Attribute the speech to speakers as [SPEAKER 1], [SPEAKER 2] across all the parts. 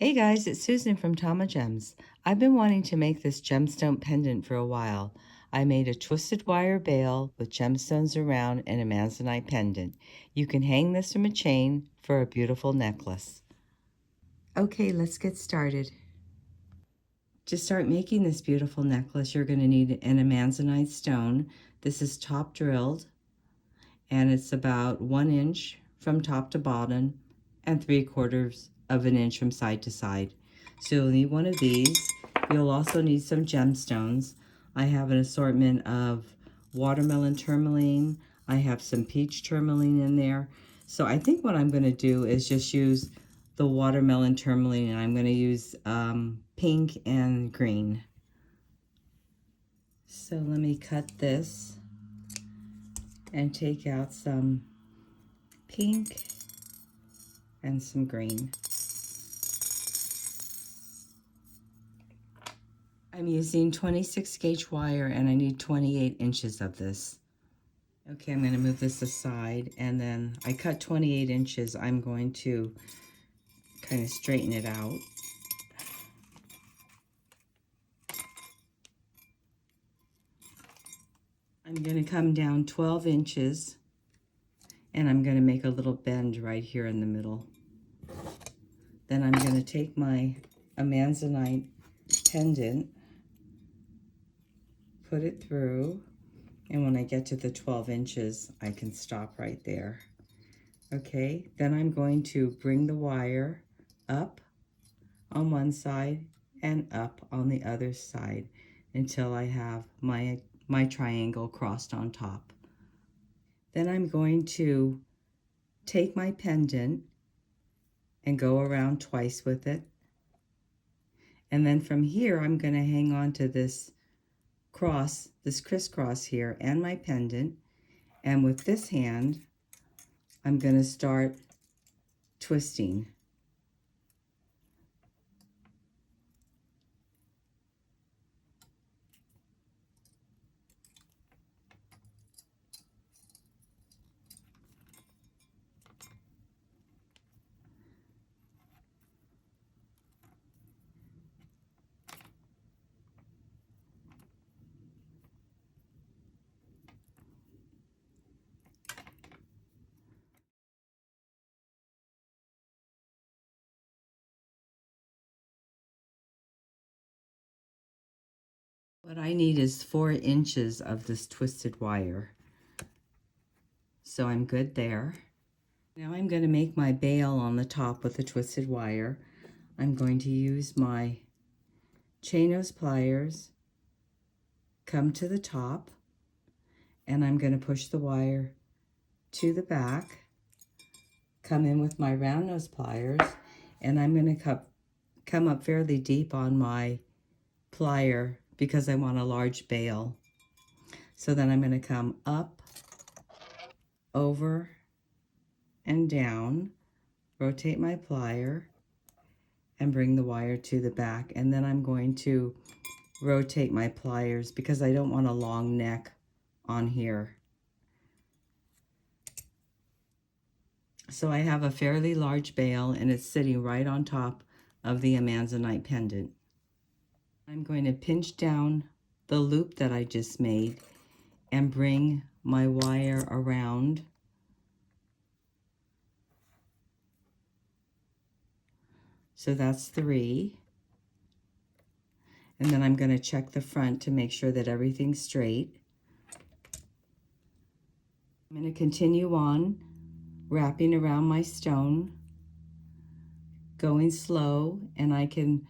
[SPEAKER 1] Hey guys, it's Susan from Tamagems. I've been wanting to make this gemstone pendant for a while. I made a twisted wire bail with gemstones around and a manzanite pendant. You can hang this from a chain for a beautiful necklace. Okay, let's get started. To start making this beautiful necklace, you're going to need an manzanite stone. This is top drilled and it's about 1 inch from top to bottom and 3/4 of an inch from side to side. So you'll need one of these. You'll also need some gemstones. I have an assortment of watermelon tourmaline. I have some peach tourmaline in there. So I think what I'm going to do is just use the watermelon tourmaline, and I'm going to use pink and green. So let me cut this and take out some pink and some green. I'm using 26 gauge wire and I need 28 inches of this. Okay, I'm going to move this aside, and then I cut 28 inches. I'm going to kind of straighten it out. I'm going to come down 12 inches and I'm going to make a little bend right here in the middle. Then I'm going to take my manzanite pendant, put it through, and when I get to the 12 inches, I can stop right there. Okay, then I'm going to bring the wire up on one side and up on the other side until I have my triangle crossed on top. Then I'm going to take my pendant and go around twice with it. And then from here, I'm going to hang on to this crisscross here and my pendant. And with this hand, I'm going to start twisting. What I need is 4 inches of this twisted wire. So I'm good there. Now I'm going to make my bail on the top with the twisted wire. I'm going to use my chain nose pliers, come to the top, and I'm going to push the wire to the back, come in with my round nose pliers, and I'm going to come up fairly deep on my plier because I want a large bail. So then I'm going to come up, over, and down, rotate my plier, and bring the wire to the back. And then I'm going to rotate my pliers because I don't want a long neck on here. So I have a fairly large bail and it's sitting right on top of the manzanite pendant. I'm going to pinch down the loop that I just made and bring my wire around. So that's 3. And then I'm going to check the front to make sure that everything's straight. I'm going to continue on wrapping around my stone, going slow, and I can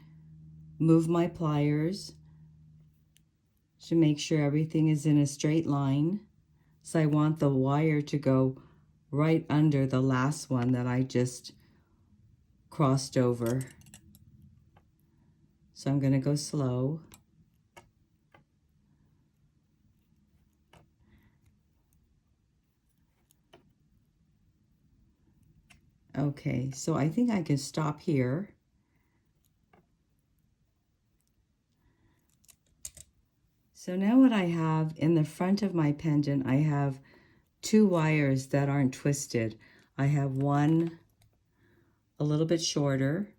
[SPEAKER 1] move my pliers to make sure everything is in a straight line. So I want the wire to go right under the last one that I just crossed over. So I'm going to go slow. Okay, so I think I can stop here. So now what I have in the front of my pendant, I have 2 wires that aren't twisted. I have one a little bit shorter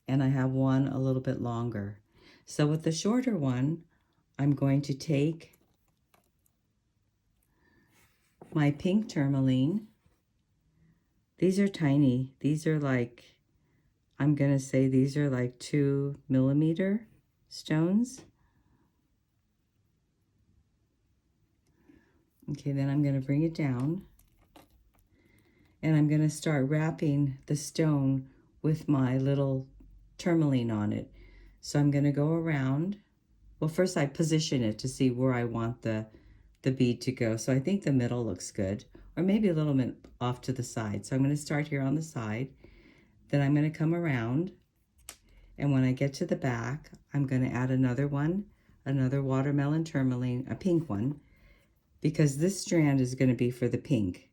[SPEAKER 1] and I have one a little bit longer. So with the shorter one, I'm going to take my pink tourmaline. These are tiny. These are like, I'm gonna say these are like 2mm stones. Okay, then I'm gonna bring it down and I'm gonna start wrapping the stone with my little tourmaline on it. So I'm gonna go around. Well, first I position it to see where I want the bead to go. So I think the middle looks good, or maybe a little bit off to the side. So I'm gonna start here on the side. Then I'm gonna come around, and when I get to the back, I'm gonna add another one, another watermelon tourmaline, a pink one, because this strand is gonna be for the pink.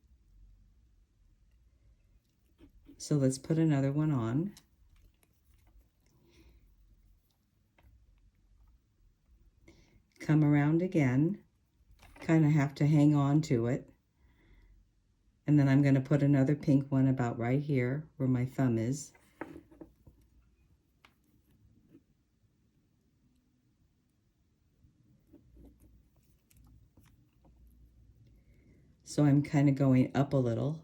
[SPEAKER 1] So let's put another one on. Come around again, kind of have to hang on to it. And then I'm gonna put another pink one about right here where my thumb is. So I'm kind of going up a little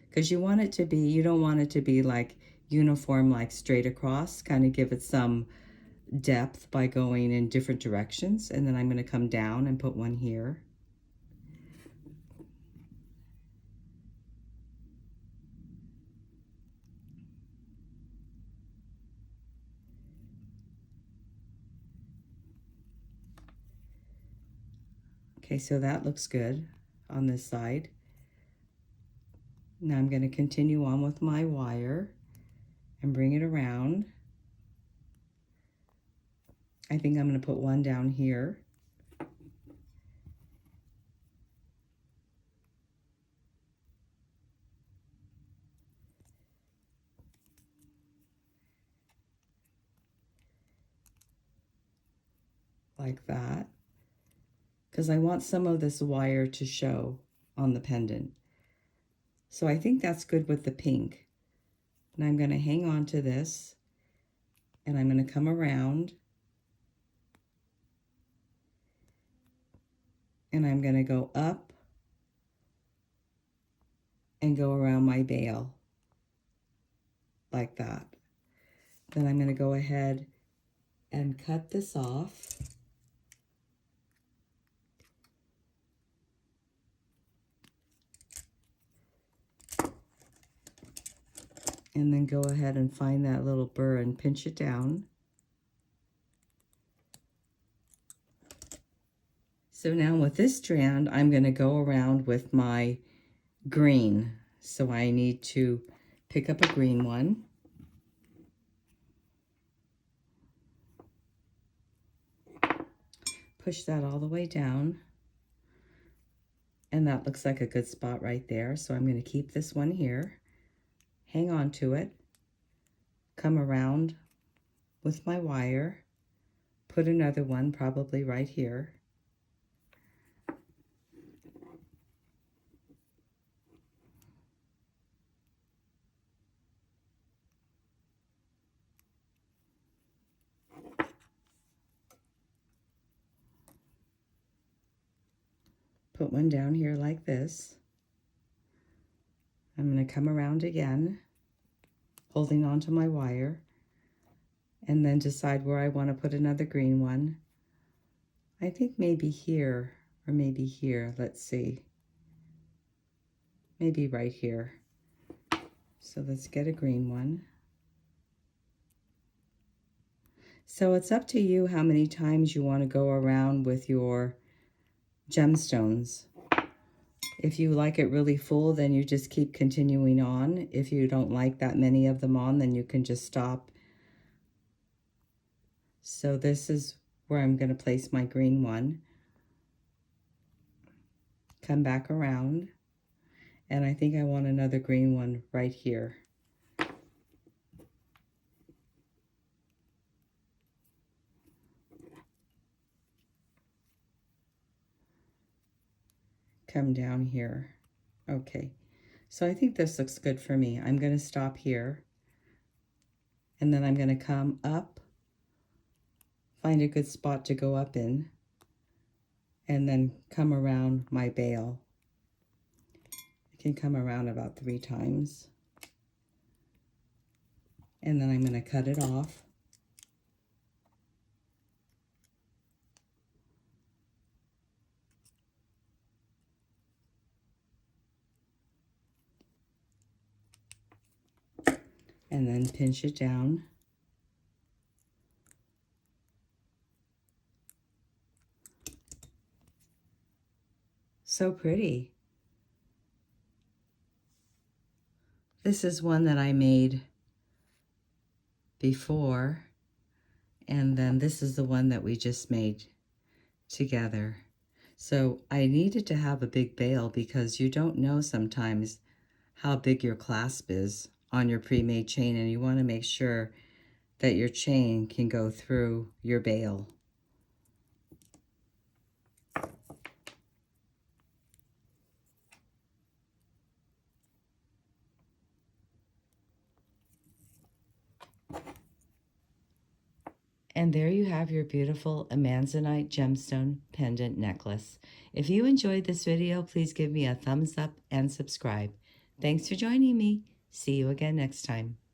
[SPEAKER 1] because you want it to be, you don't want it to be like uniform, like straight across, kind of give it some depth by going in different directions. And then I'm going to come down and put one here. Okay, so that looks good on this side. Now I'm going to continue on with my wire and bring it around. I think I'm going to put one down here. Like that, because I want some of this wire to show on the pendant. So I think that's good with the pink. And I'm going to hang on to this, and I'm going to come around, and I'm going to go up and go around my bail like that. Then I'm going to go ahead and cut this off. And then go ahead and find that little burr and pinch it down. So now with this strand, I'm going to go around with my green. So I need to pick up a green one. Push that all the way down. And that looks like a good spot right there. So I'm going to keep this one here. Hang on to it. Come around with my wire. Put another one probably right here. Put one down here like this. I'm going to come around again, holding on to my wire, and then decide where I want to put another green one. I think maybe here or maybe here. Let's see. Maybe right here. So let's get a green one. So it's up to you how many times you want to go around with your gemstones. If you like it really full, then you just keep continuing on. If you don't like that many of them on, then you can just stop. So this is where I'm going to place my green one. Come back around. And I think I want another green one right here. Come down here. Okay, so I think this looks good for me. I'm going to stop here, And then I'm going to come up, find a good spot to go up in, and then come around my bail. I can come around about 3 times. And then I'm going to cut it off. And then pinch it down. So pretty. This is one that I made before, and then this is the one that we just made together. So I needed to have a big bail because you don't know sometimes how big your clasp is on your pre-made chain, and you want to make sure that your chain can go through your bail. And there you have your beautiful Amanzanite gemstone pendant necklace. If you enjoyed this video, please give me a thumbs up and subscribe. Thanks for joining me. See you again next time.